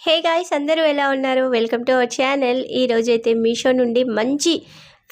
Hey guys అందరూ ఎలా ఉన్నారు? Welcome to our channel. ఈరోజైతే మీషో నుండి మంచి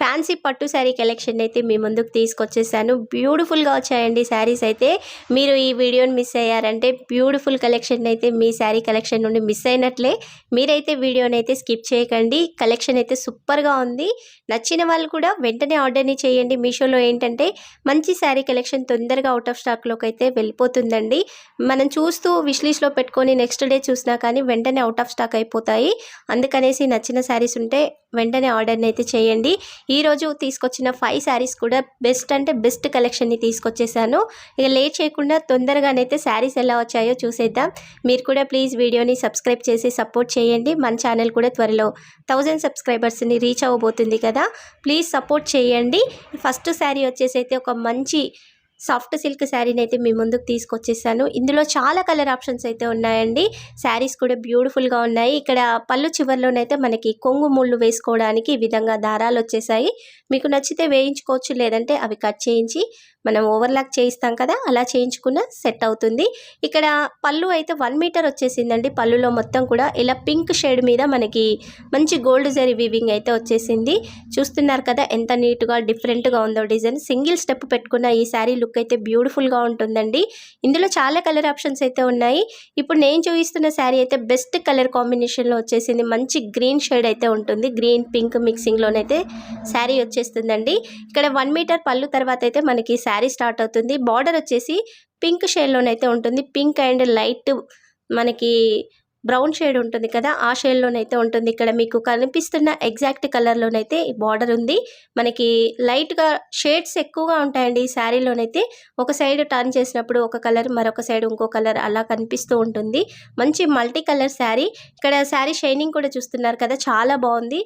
ఫ్యాన్సీ పట్టు శారీ కలెక్షన్ అయితే మీ ముందుకు తీసుకొచ్చేసాను. బ్యూటిఫుల్గా వచ్చాయండి శారీస్ అయితే. మీరు ఈ వీడియోని మిస్ అయ్యారంటే బ్యూటిఫుల్ కలెక్షన్ అయితే మీ శారీ కలెక్షన్ నుండి మిస్ అయినట్లే. మీరైతే వీడియోని అయితే స్కిప్ చేయకండి. కలెక్షన్ అయితే సూపర్గా ఉంది. నచ్చిన వాళ్ళు కూడా వెంటనే ఆర్డర్ని చేయండి. మీషోలో ఏంటంటే మంచి శారీ కలెక్షన్ తొందరగా అవుట్ ఆఫ్ స్టాక్లోకి అయితే వెళ్ళిపోతుందండి. మనం చూస్తూ విష్లిస్ట్లో పెట్టుకొని నెక్స్ట్ డే చూసినా కానీ వెంటనే అవుట్ ఆఫ్ స్టాక్ అయిపోతాయి. అందుకనేసి నచ్చిన శారీస్ ఉంటే వెంటనే ఆర్డర్ని అయితే చేయండి. ఈరోజు తీసుకొచ్చిన 5 శారీస్ కూడా బెస్ట్ అంటే బెస్ట్ కలెక్షన్ని తీసుకొచ్చేసాను. ఇక లేట్ చేయకుండా తొందరగానైతే శారీస్ ఎలా వచ్చాయో చూసేద్దాం. మీరు కూడా ప్లీజ్ వీడియోని సబ్స్క్రైబ్ చేసి సపోర్ట్ చేయండి. మన ఛానల్ కూడా త్వరలో 1000 సబ్స్క్రైబర్స్ని రీచ్ అవ్వబోతుంది కదా, ప్లీజ్ సపోర్ట్ చేయండి. ఫస్ట్ శారీ వచ్చేసి అయితే ఒక మంచి సాఫ్ట్ సిల్క్ శారీని అయితే మీ ముందుకు తీసుకొచ్చేసాను. ఇందులో చాలా కలర్ ఆప్షన్స్ అయితే ఉన్నాయండి. శారీస్ కూడా బ్యూటిఫుల్గా ఉన్నాయి. ఇక్కడ పళ్ళు చివరిలోనైతే మనకి కొంగు ముళ్ళు వేసుకోవడానికి ఈ విధంగా దారాలు వచ్చేసాయి. మీకు నచ్చితే వేయించుకోవచ్చు, లేదంటే అవి కట్ చేయించి మనం ఓవర్లాక్ చేయిస్తాం కదా, అలా చేయించుకున్న సెట్ అవుతుంది. ఇక్కడ పళ్ళు అయితే 1 మీటర్ వచ్చేసిందండి. పళ్ళులో మొత్తం కూడా ఇలా పింక్ షేడ్ మీద మనకి మంచి గోల్డ్ జరీ వీవింగ్ అయితే వచ్చేసింది. చూస్తున్నారు కదా ఎంత నీట్గా డిఫరెంట్గా ఉందో డిజైన్. సింగిల్ స్టెప్ పెట్టుకున్న ఈ శారీ లుక్ అయితే బ్యూటిఫుల్గా ఉంటుందండి. ఇందులో చాలా కలర్ ఆప్షన్స్ అయితే ఉన్నాయి. ఇప్పుడు నేను చూపిస్తున్న శారీ అయితే బెస్ట్ కలర్ కాంబినేషన్లో వచ్చేసింది. మంచి గ్రీన్ షేడ్ అయితే ఉంటుంది. గ్రీన్ పింక్ మిక్సింగ్లోనైతే శారీ వచ్చేస్తుందండి. ఇక్కడ 1 మీటర్ పళ్ళు తర్వాత అయితే మనకి శారీ స్టార్ట్ అవుతుంది. బార్డర్ వచ్చేసి పింక్ షేడ్లోనైతే ఉంటుంది. పింక్ అండ్ లైట్ మనకి బ్రౌన్ షేడ్ ఉంటుంది కదా, ఆ షేడ్లోనైతే ఉంటుంది. ఇక్కడ మీకు కనిపిస్తున్న ఎగ్జాక్ట్ కలర్లోనైతే బార్డర్ ఉంది. మనకి లైట్గా షేడ్స్ ఎక్కువగా ఉంటాయండి ఈ శారీలోనైతే. ఒక సైడ్ టర్న్ చేసినప్పుడు ఒక కలర్, మరొక సైడ్ ఇంకో కలర్ అలా కనిపిస్తూ ఉంటుంది. మంచి మల్టీ కలర్ శారీ. ఇక్కడ శారీ షైనింగ్ కూడా చూస్తున్నారు కదా, చాలా బాగుంది.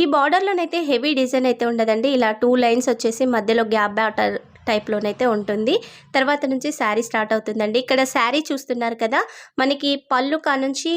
ఈ బార్డర్లోనైతే హెవీ డిజైన్ అయితే ఉండదండి. ఇలా 2 లైన్స్ వచ్చేసి మధ్యలో గ్యాప్ బార్డర్ టైప్లోనైతే ఉంటుంది. తర్వాత నుంచి శారీ స్టార్ట్ అవుతుందండి. ఇక్కడ శారీ చూస్తున్నారు కదా, మనకి పళ్ళు కానుంచి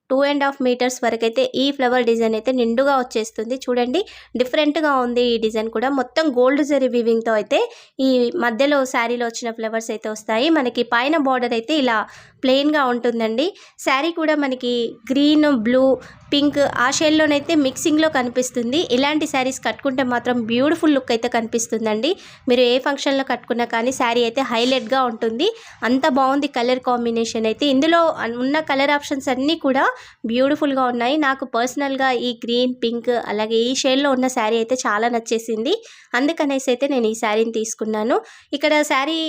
2.5 మీటర్స్ వరకు అయితే ఈ ఫ్లవర్ డిజైన్ అయితే నిండుగా వచ్చేస్తుంది. చూడండి డిఫరెంట్గా ఉంది ఈ డిజైన్ కూడా. మొత్తం గోల్డ్ జరీ వీవింగ్తో అయితే ఈ మధ్యలో శారీలో వచ్చిన ఫ్లవర్స్ అయితే వస్తాయి. మనకి పైన బార్డర్ అయితే ఇలా ప్లెయిన్గా ఉంటుందండి. శారీ కూడా మనకి గ్రీన్, బ్లూ, పింక్ ఆ షేడ్లోనైతే మిక్సింగ్లో కనిపిస్తుంది. ఇలాంటి శారీస్ కట్టుకుంటే మాత్రం బ్యూటిఫుల్ లుక్ అయితే కనిపిస్తుందండి. మీరు ఏ ఫంక్షన్లో కట్టుకున్నా కానీ శారీ అయితే హైలైట్గా ఉంటుంది. అంత బాగుంది కలర్ కాంబినేషన్ అయితే. ఇందులో ఉన్న కలర్ ఆప్షన్స్ అన్నీ కూడా బ్యూటిఫుల్గా ఉన్నాయి. నాకు పర్సనల్గా ఈ గ్రీన్, పింక్ అలాగే ఈ షేడ్లో ఉన్న శారీ అయితే చాలా నచ్చేసింది. అందుకనేసి అయితే నేను ఈ శారీని తీసుకున్నాను. ఇక్కడ శారీ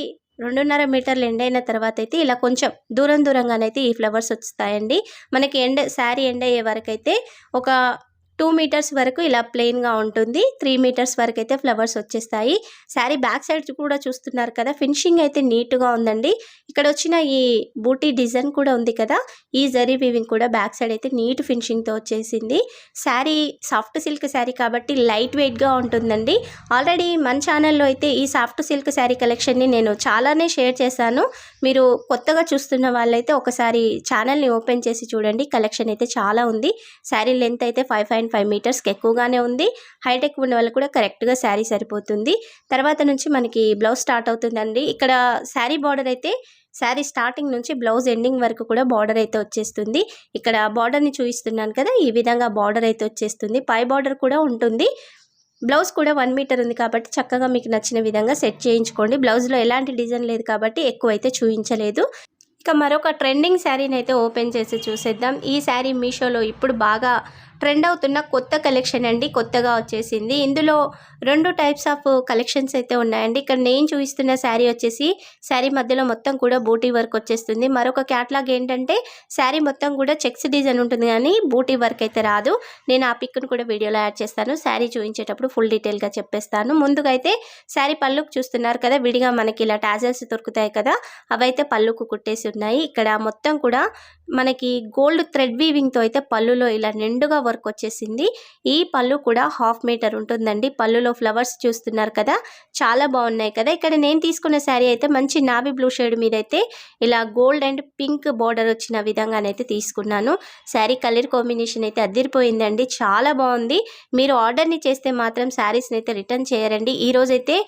2.5 మీటర్లు ఎండ్ అయిన తర్వాత అయితే ఇలా కొంచెం దూరంగానైతే ఈ ఫ్లవర్స్ వస్తాయండి. మనకి శారీ ఎండ్ అయ్యే వరకు అయితే ఒక 2 మీటర్స్ వరకు ఇలా ప్లెయిన్గా ఉంటుంది. 3 మీటర్స్ వరకు అయితే ఫ్లవర్స్ వచ్చేస్తాయి. శారీ బ్యాక్ సైడ్ కూడా చూస్తున్నారు కదా, ఫినిషింగ్ అయితే నీట్గా ఉందండి. ఇక్కడ వచ్చిన ఈ బూటీ డిజైన్ కూడా ఉంది కదా, ఈ జరీ వీవింగ్ కూడా బ్యాక్ సైడ్ అయితే నీట్ ఫినిషింగ్తో వచ్చేసింది. శారీ సాఫ్ట్ సిల్క్ శారీ కాబట్టి లైట్ వెయిట్గా ఉంటుందండి. ఆల్రెడీ మన ఛానల్లో అయితే ఈ సాఫ్ట్ సిల్క్ శారీ కలెక్షన్ని నేను చాలానే షేర్ చేశాను. మీరు కొత్తగా చూస్తున్న వాళ్ళైతే ఒకసారి ఛానల్ని ఓపెన్ చేసి చూడండి. కలెక్షన్ అయితే చాలా ఉంది. శారీ లెంత్ అయితే 5.5 మీటర్స్కి ఎక్కువగానే ఉంది. హైటెక్ ఉన్న వాళ్ళు కూడా కరెక్ట్గా శారీ సరిపోతుంది. తర్వాత నుంచి మనకి బ్లౌజ్ స్టార్ట్ అవుతుందండి. ఇక్కడ శారీ బార్డర్ అయితే శారీ స్టార్టింగ్ నుంచి బ్లౌజ్ ఎండింగ్ వరకు కూడా బార్డర్ అయితే వచ్చేస్తుంది. ఇక్కడ బార్డర్ని చూపిస్తున్నాను కదా, ఈ విధంగా బార్డర్ అయితే వచ్చేస్తుంది. పై బార్డర్ కూడా ఉంటుంది. బ్లౌజ్ కూడా 1 మీటర్ ఉంది కాబట్టి చక్కగా మీకు నచ్చిన విధంగా సెట్ చేయించుకోండి. బ్లౌజ్లో ఎలాంటి డిజైన్ లేదు కాబట్టి ఎక్కువైతే చూపించలేదు. ఇక మరొక ట్రెండింగ్ శారీని అయితే ఓపెన్ చేసి చూసేద్దాం. ఈ శారీ మీషోలో ఇప్పుడు బాగా ట్రెండ్ అవుతున్న కొత్త కలెక్షన్ అండి. కొత్తగా వచ్చేసింది. ఇందులో 2 టైప్స్ ఆఫ్ కలెక్షన్స్ అయితే ఉన్నాయండి. ఇక్కడ నేను చూపిస్తున్న శారీ వచ్చేసి శారీ మధ్యలో మొత్తం కూడా బూటీ వర్క్ వచ్చేస్తుంది. మరొక క్యాట్లాగ్ ఏంటంటే శారీ మొత్తం కూడా చెక్స్ డిజైన్ ఉంటుంది కానీ బూటీ వర్క్ అయితే రాదు. నేను ఆ పిక్ను కూడా వీడియోలో యాడ్ చేస్తాను. శారీ చూపించేటప్పుడు ఫుల్ డీటెయిల్గా చెప్పేస్తాను. ముందుగా అయితే శారీ పళ్ళుకు చూస్తున్నారు కదా, విడిగా మనకి ఇలా టాజల్స్ దొరుకుతాయి కదా, అవైతే పళ్ళుకు కుట్టేసి ఉన్నాయి. ఇక్కడ మొత్తం కూడా మనకి గోల్డ్ థ్రెడ్ వీవింగ్తో అయితే పళ్ళులో ఇలా నిండుగా వర్క్ వచ్చేసింది. ఈ పళ్ళు కూడా 1/2 మీటర్ ఉంటుందండి. పళ్ళులో ఫ్లవర్స్ చూస్తున్నారు కదా, చాలా బాగున్నాయి కదా. ఇక్కడ నేను తీసుకున్న శారీ అయితే మంచి నావీ బ్లూ షేడ్ మీద అయితే ఇలా గోల్డ్ అండ్ పింక్ బార్డర్ వచ్చిన విధంగానైతే తీసుకున్నాను. శారీ కలర్ కాంబినేషన్ అయితే అదిరిపోయిందండి, చాలా బాగుంది. మీరు ఆర్డర్ని చేస్తే మాత్రం శారీస్ని అయితే రిటర్న్ చేయరండి. ఈరోజైతే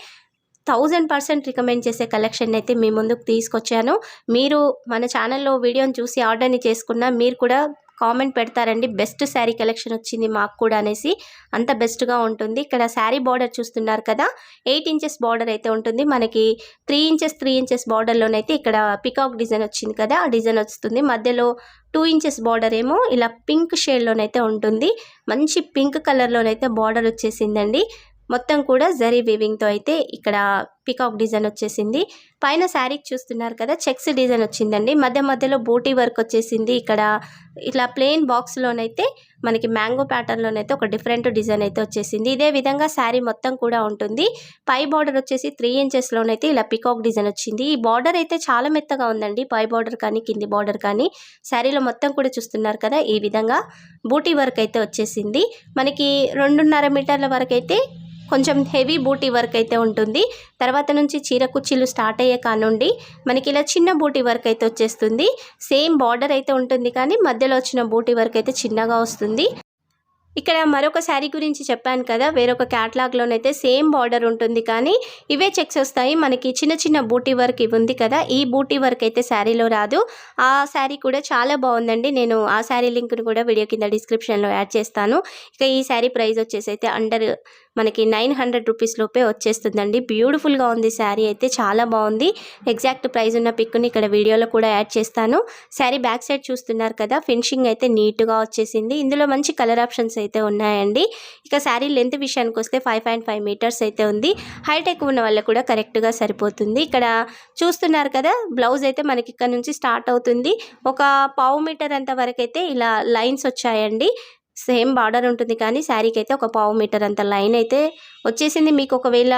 1000% రికమెండ్ చేసే కలెక్షన్ అయితే మీ ముందుకు తీసుకొచ్చాను. మీరు మన ఛానల్లో వీడియోని చూసి ఆర్డర్ని చేసుకున్నా మీరు కూడా కామెంట్ పెడతారండి, బెస్ట్ శారీ కలెక్షన్ వచ్చింది మాకు కూడా అనేసి. అంత బెస్ట్గా ఉంటుంది. ఇక్కడ శారీ బార్డర్ చూస్తున్నారు కదా, 8 ఇంచెస్ బార్డర్ అయితే ఉంటుంది. మనకి 3 ఇంచెస్ బార్డర్లోనైతే ఇక్కడ పికాక్ డిజైన్ వచ్చింది కదా, ఆ డిజైన్ వస్తుంది. మధ్యలో 2 ఇంచెస్ బార్డర్ ఏమో ఇలా పింక్ షేడ్లోనైతే ఉంటుంది. మంచి పింక్ కలర్లోనైతే బార్డర్ వచ్చేసిందండి. మొత్తం కూడా జరీ వీవింగ్తో అయితే ఇక్కడ పికాక్ డిజైన్ వచ్చేసింది. పైన శారీకి చూస్తున్నారు కదా, చెక్స్ డిజైన్ వచ్చిందండి. మధ్యలో బూటీ వర్క్ వచ్చేసింది. ఇక్కడ ఇట్లా ప్లెయిన్ బాక్స్లోనైతే మనకి మ్యాంగో ప్యాటర్న్లోనైతే ఒక డిఫరెంట్ డిజైన్ అయితే వచ్చేసింది. ఇదే విధంగా శారీ మొత్తం కూడా ఉంటుంది. పై బార్డర్ వచ్చేసి 3 ఇంచెస్లోనైతే ఇలా పికాక్ డిజైన్ వచ్చింది. ఈ బార్డర్ అయితే చాలా మెత్తగా ఉందండి, పై బార్డర్ కానీ కింది బార్డర్ కానీ. శారీలో మొత్తం కూడా చూస్తున్నారు కదా, ఈ విధంగా బూటీ వర్క్ అయితే వచ్చేసింది. మనకి 2.5 మీటర్ల వరకు అయితే కొంచెం హెవీ బూటీ వర్క్ అయితే ఉంటుంది. తర్వాత నుంచి చీర కుర్చీలు స్టార్ట్ అయ్యే కానుండి మనకి ఇలా చిన్న బూటీ వర్క్ అయితే వచ్చేస్తుంది. సేమ్ బార్డర్ అయితే ఉంటుంది కానీ మధ్యలో వచ్చిన బూటీ వర్క్ అయితే చిన్నగా వస్తుంది. ఇక్కడ మరొక శారీ గురించి చెప్పాను కదా, వేరొక క్యాటలాగ్లోనైతే సేమ్ బార్డర్ ఉంటుంది కానీ ఇవే చెక్స్ వస్తాయి. మనకి చిన్న బూటీ వర్క్ ఇవి ఉంది కదా, ఈ బూటీ వర్క్ అయితే శారీలో రాదు. ఆ శారీ కూడా చాలా బాగుందండి. నేను ఆ శారీ లింక్ను కూడా వీడియో కింద డిస్క్రిప్షన్లో యాడ్ చేస్తాను. ఇక ఈ శారీ ప్రైస్ వచ్చేసి అయితే అండర్ మనకి 900 రూపీస్ లోపే వచ్చేస్తుందండి. బ్యూటిఫుల్గా ఉంది శారీ అయితే, చాలా బాగుంది. ఎగ్జాక్ట్ ప్రైస్ ఉన్న పిక్ని ఇక్కడ వీడియోలో కూడా యాడ్ చేస్తాను. శారీ బ్యాక్ సైడ్ చూస్తున్నారు కదా, ఫినిషింగ్ అయితే నీట్గా వచ్చేసింది. ఇందులో మంచి కలర్ ఆప్షన్స్ అయితే ఉన్నాయండి. ఇక శారీ లెంత్ విషయానికి వస్తే 5.5 మీటర్స్ అయితే ఉంది. హైట్ ఎక్కువ ఉన్న వాళ్ళకు కూడా కరెక్ట్గా సరిపోతుంది. ఇక్కడ చూస్తున్నారు కదా, బ్లౌజ్ అయితే మనకి ఇక్కడ నుంచి స్టార్ట్ అవుతుంది. ఒక 1/2 మీటర్ అంత వరకు అయితే ఇలా లైన్స్ వచ్చాయండి. సేమ్ బార్డర్ ఉంటుంది కానీ శారీకి అయితే ఒక 1/2 మీటర్ అంత లైన్ అయితే వచ్చేసింది. మీకు ఒకవేళ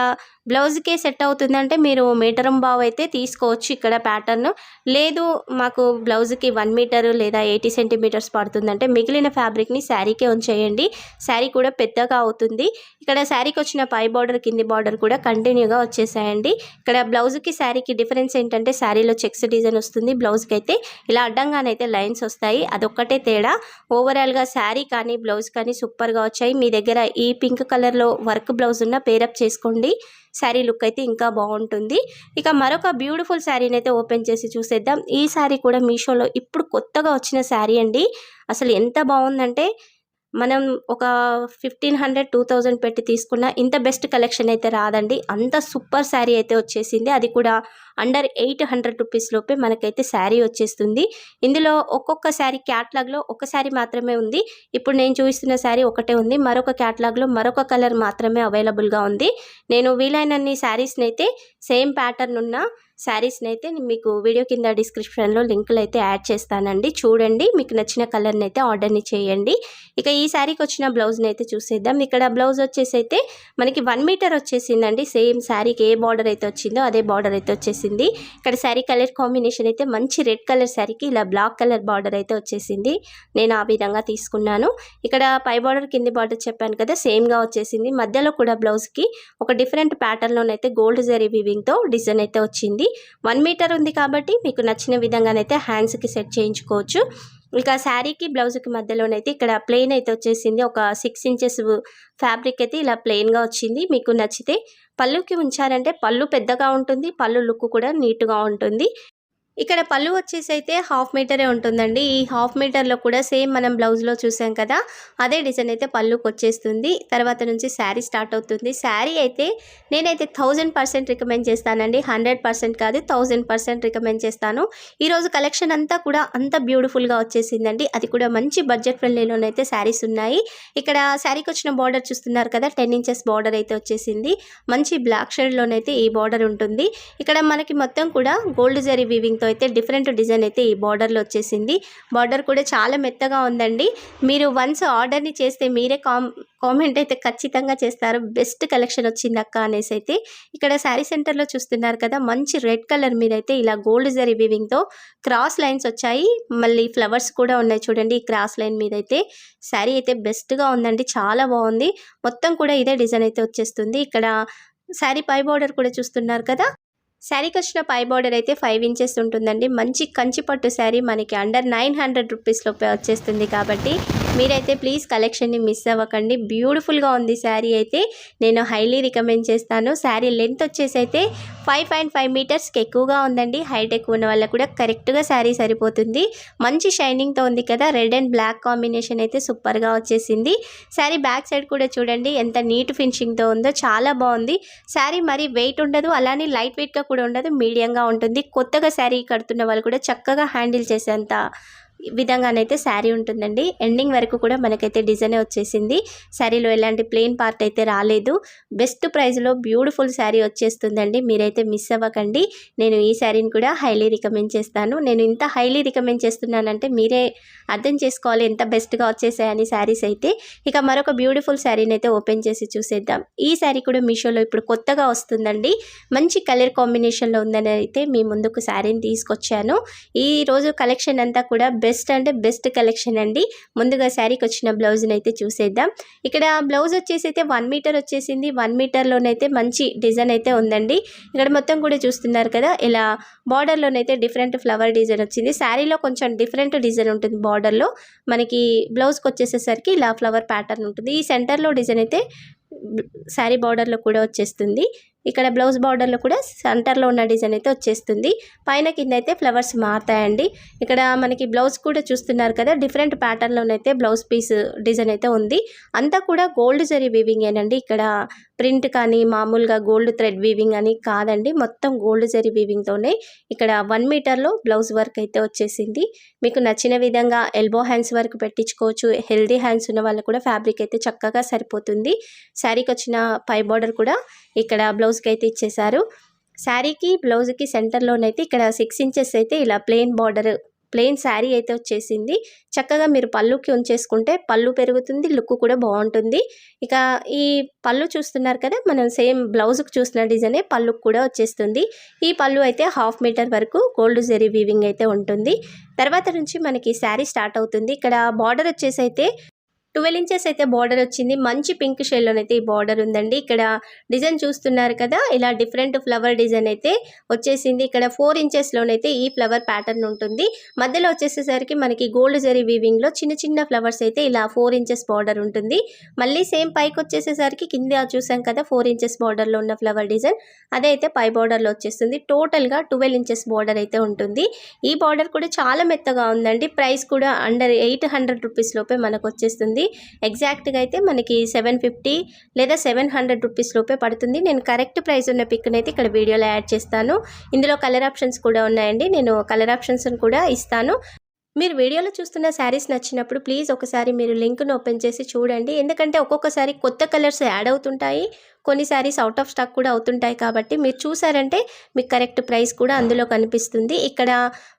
బ్లౌజ్కే సెట్ అవుతుందంటే మీరు 1.5 మీటర్ అయితే తీసుకోవచ్చు ఇక్కడ ప్యాటర్న్. లేదు మాకు బ్లౌజ్కి 1 మీటర్ లేదా 80 సెంటీమీటర్స్ పడుతుందంటే మిగిలిన ఫ్యాబ్రిక్ని శారీకే ఉంచేయండి. శారీ కూడా పెద్దగా అవుతుంది. ఇక్కడ శారీకి వచ్చిన పై బార్డర్ కింది బార్డర్ కూడా కంటిన్యూగా వచ్చేసాయండి. ఇక్కడ బ్లౌజ్కి శారీకి డిఫరెన్స్ ఏంటంటే శారీలో చెక్స్ డిజైన్ వస్తుంది, బ్లౌజ్కి అయితే ఇలా అడ్డంగానైతే లైన్స్ వస్తాయి. అదొక్కటే తేడా. ఓవరాల్గా శారీ కానీ బ్లౌజ్ కానీ సూపర్గా వచ్చాయి. మీ దగ్గర ఈ పింక్ కలర్లో వర్క్ బ్లౌజ్ ఉన్న పేరప్ చేసుకోండి, శారీ లుక్ అయితే ఇంకా బాగుంటుంది. ఇక మరొక బ్యూటిఫుల్ శారీని అయితే ఓపెన్ చేసి చూసేద్దాం. ఈ శారీ కూడా మీషోలో ఇప్పుడు కొత్తగా వచ్చిన శారీ అండి. అసలు ఎంత బాగుందంటే మనం ఒక 1500 2000 పెట్టి తీసుకున్న ఇంత బెస్ట్ కలెక్షన్ అయితే రాదండి. అంత సూపర్ శారీ అయితే వచ్చేసింది. అది కూడా అండర్ 800 రూపీస్ లోపే మనకైతే శారీ వచ్చేస్తుంది. ఇందులో ఒక్కొక్క శారీ క్యాటలాగ్లో ఒక శారీ మాత్రమే ఉంది. ఇప్పుడు నేను చూపిస్తున్న శారీ ఒకటే ఉంది. మరొక క్యాటలాగ్లో మరొక కలర్ మాత్రమే అవైలబుల్గా ఉంది. నేను వీలైనన్ని శారీస్ని అయితే సేమ్ ప్యాటర్న్ ఉన్న శారీస్ని అయితే మీకు వీడియో కింద డిస్క్రిప్షన్లో లింకులు అయితే యాడ్ చేస్తానండి. చూడండి, మీకు నచ్చిన కలర్ని అయితే ఆర్డర్ని చేయండి. ఇక ఈ శారీకి వచ్చిన బ్లౌజ్ని అయితే చూసేద్దాం. ఇక్కడ బ్లౌజ్ వచ్చేసి అయితే మనకి 1 మీటర్ వచ్చేసిందండి. సేమ్ శారీకి ఏ బార్డర్ అయితే వచ్చిందో అదే బార్డర్ అయితే వచ్చేసింది. ఇక్కడ శారీ కలర్ కాంబినేషన్ అయితే మంచి రెడ్ కలర్ శారీకి ఇలా బ్లాక్ కలర్ బార్డర్ అయితే వచ్చేసింది. నేను ఆ విధంగా తీసుకున్నాను. ఇక్కడ పై బార్డర్ కింది బార్డర్ చెప్పాను కదా, సేమ్గా వచ్చేసింది. మధ్యలో కూడా బ్లౌజ్కి ఒక డిఫరెంట్ ప్యాటర్న్లోనైతే గోల్డ్ జరీ వీవింగ్తో డిజైన్ అయితే వచ్చింది. 1 మీటర్ ఉంది కాబట్టి మీకు నచ్చిన విధంగానైతే హ్యాండ్స్కి సెట్ చేయించుకోవచ్చు. ఇక శారీకి బ్లౌజ్కి మధ్యలోనైతే ఇక్కడ ప్లెయిన్ అయితే వచ్చేసింది. ఒక 6 ఇంచెస్ ఫ్యాబ్రిక్ అయితే ఇలా ప్లెయిన్గా వచ్చింది. మీకు నచ్చితే పళ్ళుకి ఉంచారంటే పళ్ళు పెద్దగా ఉంటుంది, పళ్ళు లుక్ కూడా నీట్గా ఉంటుంది. ఇక్కడ పళ్ళు వచ్చేసి అయితే 1/2 మీటరే ఉంటుందండి. ఈ 1/2 మీటర్లో కూడా సేమ్ మనం బ్లౌజ్లో చూసాం కదా, అదే డిజైన్ అయితే పళ్ళుకి వచ్చేస్తుంది. తర్వాత నుంచి శారీ స్టార్ట్ అవుతుంది. శారీ అయితే నేనైతే 1000% రికమెండ్ చేస్తానండి. 100% కాదు, 1000% రికమెండ్ చేస్తాను. ఈరోజు కలెక్షన్ అంతా కూడా అంత బ్యూటిఫుల్గా వచ్చేసిందండి. అది కూడా మంచి బడ్జెట్ ఫ్రెండ్లీలోనైతే శారీస్ ఉన్నాయి. ఇక్కడ శారీకి వచ్చిన బార్డర్ చూస్తున్నారు కదా, 10 ఇంచెస్ బార్డర్ అయితే వచ్చేసింది. మంచి బ్లాక్ షేడ్లోనైతే ఈ బార్డర్ ఉంటుంది. ఇక్కడ మనకి మొత్తం కూడా గోల్డ్ జరీ వీవింగ్తో అయితే డిఫరెంట్ డిజైన్ అయితే ఈ బార్డర్లో వచ్చేసింది. బార్డర్ కూడా చాలా మెత్తగా ఉందండి. మీరు వన్స్ ఆర్డర్ని చేస్తే మీరే కామెంట్ అయితే ఖచ్చితంగా చేస్తారు, బెస్ట్ కలెక్షన్ వచ్చింది అక్క అనేసి అయితే. ఇక్కడ శారీ సెంటర్లో చూస్తున్నారు కదా, మంచి రెడ్ కలర్ మీద అయితే ఇలా గోల్డ్ జరీ వీవింగ్తో క్రాస్ లైన్స్ వచ్చాయి. మళ్ళీ ఫ్లవర్స్ కూడా ఉన్నాయి చూడండి. ఈ క్రాస్ లైన్ మీద అయితే శారీ అయితే బెస్ట్గా ఉందండి, చాలా బాగుంది. మొత్తం కూడా ఇదే డిజైన్ అయితే వచ్చేస్తుంది. ఇక్కడ శారీ పై బార్డర్ కూడా చూస్తున్నారు కదా, శారీకి వచ్చిన పై బార్డర్ అయితే 5 ఇంచెస్ ఉంటుందండి. మంచి కంచి పట్టు శారీ మనకి అండర్ 900 రూపీస్ లోపే వచ్చేస్తుంది కాబట్టి మీరైతే ప్లీజ్ కలెక్షన్ని మిస్ అవ్వకండి. బ్యూటిఫుల్గా ఉంది శారీ అయితే, నేను హైలీ రికమెండ్ చేస్తాను. శారీ లెంత్ వచ్చేసి అయితే 5.5 మీటర్స్కి ఎక్కువగా ఉందండి. హైట్ ఎక్కువ ఉన్న వాళ్ళకు కూడా కరెక్ట్గా శారీ సరిపోతుంది. మంచి షైనింగ్తో ఉంది కదా, రెడ్ అండ్ బ్లాక్ కాంబినేషన్ అయితే సూపర్గా వచ్చేసింది. శారీ బ్యాక్ సైడ్ కూడా చూడండి ఎంత నీట్ ఫినిషింగ్తో ఉందో, చాలా బాగుంది. శారీ మరి వెయిట్ ఉండదు, అలానే లైట్ వెయిట్గా కూడా ఉండదు, మీడియంగా ఉంటుంది. కొత్తగా శారీ కడుతున్న వాళ్ళు కూడా చక్కగా హ్యాండిల్ చేసేంత విధంగానైతే శారీ ఉంటుందండి. ఎండింగ్ వరకు కూడా మనకైతే డిజైన్ వచ్చేసింది. శారీలో ఎలాంటి ప్లెయిన్ పార్ట్ అయితే రాలేదు. బెస్ట్ ప్రైస్లో బ్యూటిఫుల్ శారీ వచ్చేస్తుందండి. మీరైతే మిస్ అవ్వకండి. నేను ఈ శారీని కూడా హైలీ రికమెండ్ చేస్తాను. నేను ఇంత హైలీ రికమెండ్ చేస్తున్నానంటే మీరే అర్థం చేసుకోవాలి ఎంత బెస్ట్గా వచ్చేసాయని శారీస్ అయితే. ఇక మరొక బ్యూటిఫుల్ శారీని అయితే ఓపెన్ చేసి చూసేద్దాం. ఈ శారీ కూడా మీషోలో ఇప్పుడు కొత్తగా వస్తుందండి. మంచి కలర్ కాంబినేషన్లో ఉందని అయితే మీ ముందుకు శారీని తీసుకొచ్చాను. ఈ రోజు కలెక్షన్ అంతా కూడా బెస్ట్ అంటే బెస్ట్ కలెక్షన్ అండి. ముందుగా శారీకి వచ్చిన బ్లౌజ్ని అయితే చూసేద్దాం. ఇక్కడ బ్లౌజ్ వచ్చేసి అయితే 1 మీటర్ వచ్చేసింది. 1 మీటర్లోనైతే మంచి డిజైన్ అయితే ఉందండి. ఇక్కడ మొత్తం కూడా చూస్తున్నారు కదా, ఇలా బార్డర్లోనైతే డిఫరెంట్ ఫ్లవర్ డిజైన్ వచ్చింది. శారీలో కొంచెం డిఫరెంట్ డిజైన్ ఉంటుంది బార్డర్లో. మనకి బ్లౌజ్కి వచ్చేసేసరికి ఇలా ఫ్లవర్ ప్యాటర్న్ ఉంటుంది. ఈ సెంటర్లో డిజైన్ అయితే శారీ బార్డర్లో కూడా వచ్చేస్తుంది. ఇక్కడ బ్లౌజ్ బార్డర్లో కూడా సెంటర్లో ఉన్న డిజైన్ అయితే వచ్చేస్తుంది. పైన కింద అయితే ఫ్లవర్స్ మారుతాయండి. ఇక్కడ మనకి బ్లౌజ్ కూడా చూస్తున్నారు కదా, డిఫరెంట్ ప్యాటర్న్లోనైతే బ్లౌజ్ పీస్ డిజైన్ అయితే ఉంది. అంతా కూడా గోల్డ్ జరీ వీవింగ్ ఏనండి. ఇక్కడ ప్రింట్ కానీ మామూలుగా గోల్డ్ థ్రెడ్ వీవింగ్ అని కాదండి, మొత్తం గోల్డ్ జరీ వీవింగ్తోనే ఇక్కడ 1 మీటర్లో బ్లౌజ్ వర్క్ అయితే వచ్చేసింది. మీకు నచ్చిన విధంగా ఎల్బో హ్యాండ్స్ వర్క్ పెట్టించుకోవచ్చు. హెల్దీ హ్యాండ్స్ ఉన్న వాళ్ళు కూడా ఫ్యాబ్రిక్ అయితే చక్కగా సరిపోతుంది. శారీకి వచ్చిన పై బార్డర్ కూడా ఇక్కడ బ్లౌజ్కి అయితే ఇచ్చేసారు. శారీకి బ్లౌజ్కి సెంటర్లోనైతే ఇక్కడ 6 ఇంచెస్ అయితే ఇలా ప్లెయిన్ బార్డర్, ప్లెయిన్ శారీ అయితే వచ్చేసింది. చక్కగా మీరు పళ్ళుకి ఉంచేసుకుంటే పళ్ళు పెరుగుతుంది, లుక్ కూడా బాగుంటుంది. ఇక ఈ పళ్ళు చూస్తున్నారు కదా, మనం సేమ్ బ్లౌజ్కి చూసిన డిజైనే పళ్ళుకి కూడా వచ్చేస్తుంది. ఈ పళ్ళు అయితే 1/2 మీటర్ వరకు గోల్డ్ జరీ వీవింగ్ అయితే ఉంటుంది. తర్వాత నుంచి మనకి శారీ స్టార్ట్ అవుతుంది. ఇక్కడ బార్డర్ వచ్చేసి అయితే 12 ఇంచెస్ అయితే బార్డర్ వచ్చింది. మంచి పింక్ షేడ్లోనైతే ఈ బార్డర్ ఉందండి. ఇక్కడ డిజైన్ చూస్తున్నారు కదా, ఇలా డిఫరెంట్ ఫ్లవర్ డిజైన్ అయితే వచ్చేసింది. ఇక్కడ 4 ఇంచెస్లోనైతే ఈ ఫ్లవర్ ప్యాటర్న్ ఉంటుంది. మధ్యలో వచ్చేసేసరికి మనకి గోల్డ్ జరీ వీవింగ్లో చిన్న చిన్న ఫ్లవర్స్ అయితే ఇలా 4 ఇంచెస్ బార్డర్ ఉంటుంది. మళ్ళీ సేమ్ పైకి వచ్చేసేసరికి కింద చూసాం కదా 4 ఇంచెస్ బార్డర్లో ఉన్న ఫ్లవర్ డిజైన్, అదైతే పై బార్డర్లో వచ్చేస్తుంది. టోటల్గా 12 ఇంచెస్ బార్డర్ అయితే ఉంటుంది. ఈ బార్డర్ కూడా చాలా మెత్తగా ఉందండి. ప్రైస్ కూడా అండర్ 800 రూపీస్ లోపే మనకు వచ్చేస్తుంది. ఎగ్జాక్ట్గా అయితే మనకి 750 లేదా 700 రూపీస్ లోపే పడుతుంది. నేను కరెక్ట్ ప్రైస్ ఉన్న పిక్ని అయితే ఇక్కడ వీడియోలో యాడ్ చేస్తాను. ఇందులో కలర్ ఆప్షన్స్ కూడా ఉన్నాయండి, నేను కలర్ ఆప్షన్స్ కూడా ఇస్తాను. మీరు వీడియోలో చూస్తున్న శారీస్ నచ్చినప్పుడు ప్లీజ్ ఒకసారి మీరు లింక్ను ఓపెన్ చేసి చూడండి. ఎందుకంటే ఒక్కొక్కసారి కొత్త కలర్స్ యాడ్ అవుతుంటాయి, కొన్ని శారీస్ అవుట్ ఆఫ్ స్టాక్ కూడా అవుతుంటాయి. కాబట్టి మీరు చూసారంటే మీకు కరెక్ట్ ప్రైస్ కూడా అందులో కనిపిస్తుంది. ఇక్కడ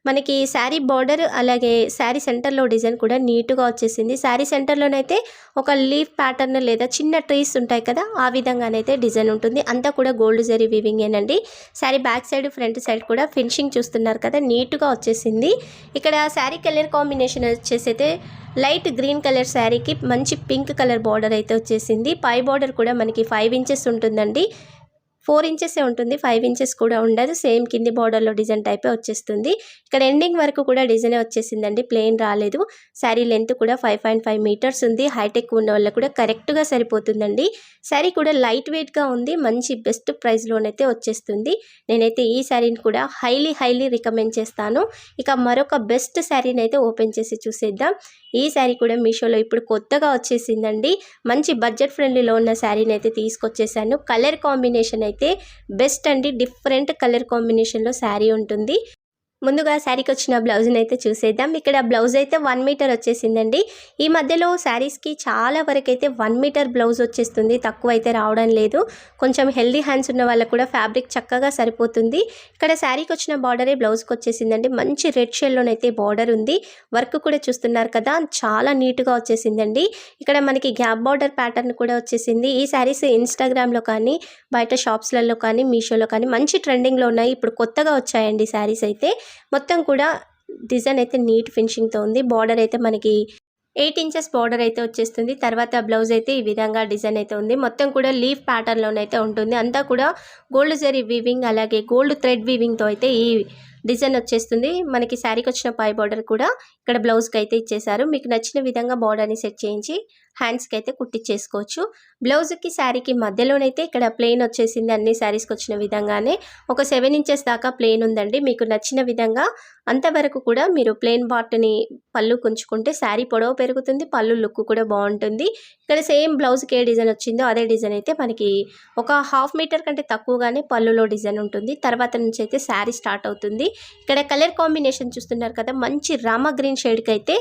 మనకి శారీ బార్డర్ అలాగే శారీ సెంటర్లో డిజైన్ కూడా నీట్గా వచ్చేసింది. శారీ సెంటర్లోనైతే ఒక లీఫ్ ప్యాటర్న్ లేదా చిన్న ట్రీస్ ఉంటాయి కదా, ఆ విధంగానైతే డిజైన్ ఉంటుంది. అంతా కూడా గోల్డ్ జరీ వీవింగ్ ఏనండి. Sari back side front side కూడా ఫినిషింగ్ చూస్తున్నారు కదా, నీట్గా వచ్చేసింది. ఇక్కడ శారీ కలర్ కాంబినేషన్ వచ్చేసి అయితే లైట్ గ్రీన్ కలర్ శారీకి మంచి పింక్ కలర్ బార్డర్ అయితే వచ్చేసింది. పై బార్డర్ కూడా మనకి 5 ఇంచెస్ ఉంటుందండి. 4 ఇంచెసే ఉంటుంది, 5 ఇంచెస్ కూడా ఉండదు. సేమ్ కింది బార్డర్లో డిజైన్ టైపే వచ్చేస్తుంది. ఇక్కడ ఎండింగ్ వరకు కూడా డిజైన్ వచ్చేసిందండి, ప్లెయిన్ రాలేదు. శారీ లెంత్ కూడా 5.5 మీటర్స్ ఉంది. హైటెక్ ఉన్న వాళ్ళకి కూడా కరెక్ట్గా సరిపోతుందండి. శారీ కూడా లైట్ వెయిట్గా ఉంది, మంచి బెస్ట్ ప్రైస్లోనైతే వచ్చేస్తుంది. నేనైతే ఈ శారీని కూడా హైలీ రికమెండ్ చేస్తాను. ఇక మరొక బెస్ట్ శారీని అయితే ఓపెన్ చేసి చూసేద్దాం. ఈ శారీ కూడా మీషోలో ఇప్పుడు కొత్తగా వచ్చేసిందండి. మంచి బడ్జెట్ ఫ్రెండ్లీలో ఉన్న శారీని అయితే తీసుకొచ్చేసాను. కలర్ కాంబినేషన్ అయితే బెస్ట్ అండి, డిఫరెంట్ కలర్ కాంబినేషన్లో శారీ ఉంటుంది. ముందుగా శారీకి వచ్చిన బ్లౌజ్ని అయితే చూసేద్దాం. ఇక్కడ బ్లౌజ్ అయితే 1 మీటర్ వచ్చేసిందండి. ఈ మధ్యలో శారీస్కి చాలా వరకు అయితే 1 మీటర్ బ్లౌజ్ వచ్చేస్తుంది, తక్కువ అయితే రావడం లేదు. కొంచెం హెల్దీ హ్యాండ్స్ ఉన్న వాళ్ళకు కూడా ఫ్యాబ్రిక్ చక్కగా సరిపోతుంది. ఇక్కడ శారీకి వచ్చిన బార్డరే బ్లౌజ్కి వచ్చేసిందండి. మంచి రెడ్ షేడ్లోనైతే బార్డర్ ఉంది. వర్క్ కూడా చూస్తున్నారు కదా, చాలా నీట్గా వచ్చేసిందండి. ఇక్కడ మనకి గ్యాప్ బార్డర్ ప్యాటర్న్ కూడా వచ్చేసింది. ఈ శారీస్ ఇన్స్టాగ్రామ్లో కానీ బయట షాప్స్లలో కానీ మీషోలో కానీ మంచి ట్రెండింగ్లో ఉన్నాయి. ఇప్పుడు కొత్తగా వచ్చాయండి శారీస్ అయితే. మొత్తం కూడా డిజైన్ అయితే నీట్ ఫినిషింగ్తో ఉంది. బార్డర్ అయితే మనకి 8 ఇంచెస్ బార్డర్ అయితే వచ్చేస్తుంది. తర్వాత బ్లౌజ్ అయితే ఈ విధంగా డిజైన్ అయితే ఉంది. మొత్తం కూడా లీఫ్ ప్యాటర్న్లోనైతే ఉంటుంది. అంతా కూడా గోల్డ్ జరీ వీవింగ్ అలాగే గోల్డ్ థ్రెడ్ వీవింగ్తో అయితే ఈ డిజైన్ వచ్చేస్తుంది. మనకి శారీకి వచ్చిన పై బార్డర్ కూడా ఇక్కడ బ్లౌజ్కి అయితే ఇచ్చేసారు. మీకు నచ్చిన విధంగా బార్డర్ని సెట్ చేయించి హ్యాండ్స్కి అయితే కుట్టించేసుకోవచ్చు. బ్లౌజ్కి శారీకి మధ్యలోనైతే ఇక్కడ ప్లెయిన్ వచ్చేసింది. అన్ని శారీస్కి వచ్చిన విధంగానే ఒక 7 ఇంచెస్ దాకా ప్లెయిన్ ఉందండి. మీకు నచ్చిన విధంగా అంతవరకు కూడా మీరు ప్లెయిన్ పార్ట్ని పళ్ళు కుంచుకుంటే శారీ పొడవు పెరుగుతుంది, పళ్ళు లుక్ కూడా బాగుంటుంది. ఇక్కడ సేమ్ బ్లౌజ్కి ఏ డిజైన్ వచ్చిందో అదే డిజైన్ అయితే మనకి ఒక 1/2 మీటర్ కంటే తక్కువగానే పళ్ళులో డిజైన్ ఉంటుంది. తర్వాత నుంచి అయితే శారీ స్టార్ట్ అవుతుంది. ఇక్కడ కలర్ కాంబినేషన్ చూస్తున్నారు కదా, మంచి రామా గ్రీన్ షేడ్కి అయితే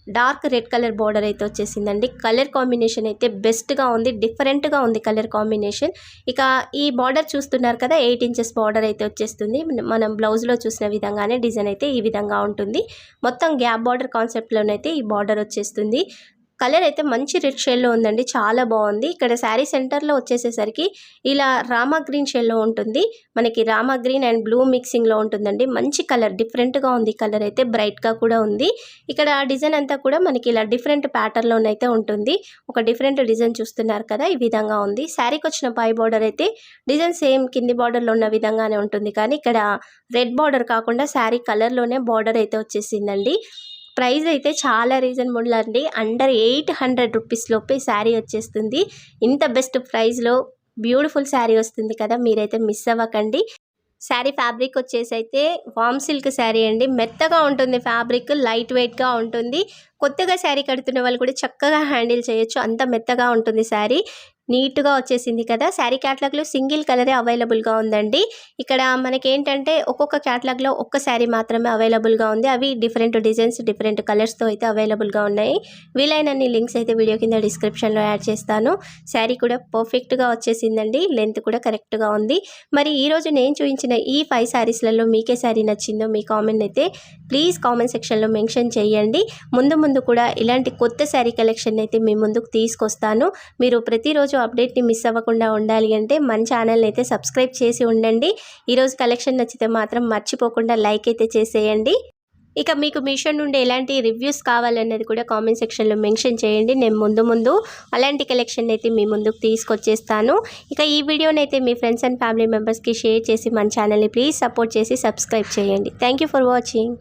డార్క్ రెడ్ కలర్ బార్డర్ అయితే వచ్చేసిందండి. కలర్ కాంబినేషన్ అయితే బెస్ట్గా ఉంది, డిఫరెంట్గా ఉంది కలర్ కాంబినేషన్. ఇక ఈ బార్డర్ చూస్తున్నారు కదా, 8 ఇంచెస్ బార్డర్ అయితే వచ్చేస్తుంది. మనం బ్లౌజ్లో చూసిన విధంగానే డిజైన్ అయితే ఈ విధంగా ఉంటుంది. మొత్తం గ్యాప్ బార్డర్ కాన్సెప్ట్లోనైతే ఈ బార్డర్ వచ్చేస్తుంది. కలర్ అయితే మంచి రెడ్ షేడ్లో ఉందండి, చాలా బాగుంది. ఇక్కడ శారీ సెంటర్లో వచ్చేసేసరికి ఇలా రామా గ్రీన్ షేడ్లో ఉంటుంది. మనకి రామా గ్రీన్ అండ్ బ్లూ మిక్సింగ్లో ఉంటుందండి. మంచి కలర్, డిఫరెంట్గా ఉంది. కలర్ అయితే బ్రైట్గా కూడా ఉంది. ఇక్కడ డిజైన్ అంతా కూడా మనకి ఇలా డిఫరెంట్ ప్యాటర్న్లోనైతే ఉంటుంది. ఒక డిఫరెంట్ డిజైన్ చూస్తున్నారు కదా, ఈ విధంగా ఉంది. శారీకి వచ్చిన పై బార్డర్ అయితే డిజైన్ సేమ్ కింది బార్డర్లో ఉన్న విధంగానే ఉంటుంది, కానీ ఇక్కడ రెడ్ బార్డర్ కాకుండా శారీ కలర్లోనే బార్డర్ అయితే వచ్చేసిందండి. ప్రైస్ అయితే చాలా రీజనబుల్ అండి. అండర్ 800 రూపీస్ లోపే శారీ వచ్చేస్తుంది. ఇంత బెస్ట్ ప్రైస్లో బ్యూటిఫుల్ శారీ వస్తుంది కదా, మీరైతే మిస్ అవ్వకండి. శారీ ఫ్యాబ్రిక్ వచ్చేసి అయితే వామ్ సిల్క్ శారీ అండి. మెత్తగా ఉంటుంది ఫ్యాబ్రిక్, లైట్ వెయిట్గా ఉంటుంది. కొత్తగా శారీ కడుతున్న వాళ్ళు కూడా చక్కగా హ్యాండిల్ చేయొచ్చు, అంత మెత్తగా ఉంటుంది శారీ. నీట్గా వచ్చేసింది కదా. శారీ క్యాటలాగ్లో సింగిల్ కలరే అవైలబుల్గా ఉందండి. ఇక్కడ మనకి ఏంటంటే ఒక్కొక్క క్యాటలాగ్లో ఒక్క శారీ మాత్రమే అవైలబుల్గా ఉంది. అవి డిఫరెంట్ డిజైన్స్, డిఫరెంట్ కలర్స్తో అయితే అవైలబుల్గా ఉన్నాయి. వీలైనన్ని లింక్స్ అయితే వీడియో కింద డిస్క్రిప్షన్లో యాడ్ చేస్తాను. శారీ కూడా పర్ఫెక్ట్గా వచ్చేసిందండి, లెంత్ కూడా కరెక్ట్గా ఉంది. మరి ఈరోజు నేను చూపించిన ఈ 5 శారీస్లలో మీకే శారీ నచ్చిందో మీ కామెంట్ అయితే ప్లీజ్ కామెంట్ సెక్షన్లో మెన్షన్ చేయండి. ముందు కూడా ఇలాంటి కొత్త శారీ కలెక్షన్ అయితే మీ ముందుకు తీసుకొస్తాను. మీరు ప్రతిరోజు అప్డేట్ని మిస్ అవ్వకుండా ఉండాలి అంటే మన ఛానల్ని అయితే సబ్స్క్రైబ్ చేసి ఉండండి. ఈరోజు కలెక్షన్ నచ్చితే మాత్రం మర్చిపోకుండా లైక్ అయితే చేసేయండి. ఇక మీకు మీషో నుండి ఎలాంటి రివ్యూస్ కావాలన్నది కూడా కామెంట్ సెక్షన్లో మెన్షన్ చేయండి. నేను ముందు అలాంటి కలెక్షన్ అయితే మీ ముందుకు తీసుకొచ్చేస్తాను. ఇక ఈ వీడియోనైతే మీ ఫ్రెండ్స్ అండ్ ఫ్యామిలీ మెంబర్స్కి షేర్ చేసి మన ఛానల్ని ప్లీజ్ సపోర్ట్ చేసి సబ్స్క్రైబ్ చేయండి. Thank you for watching.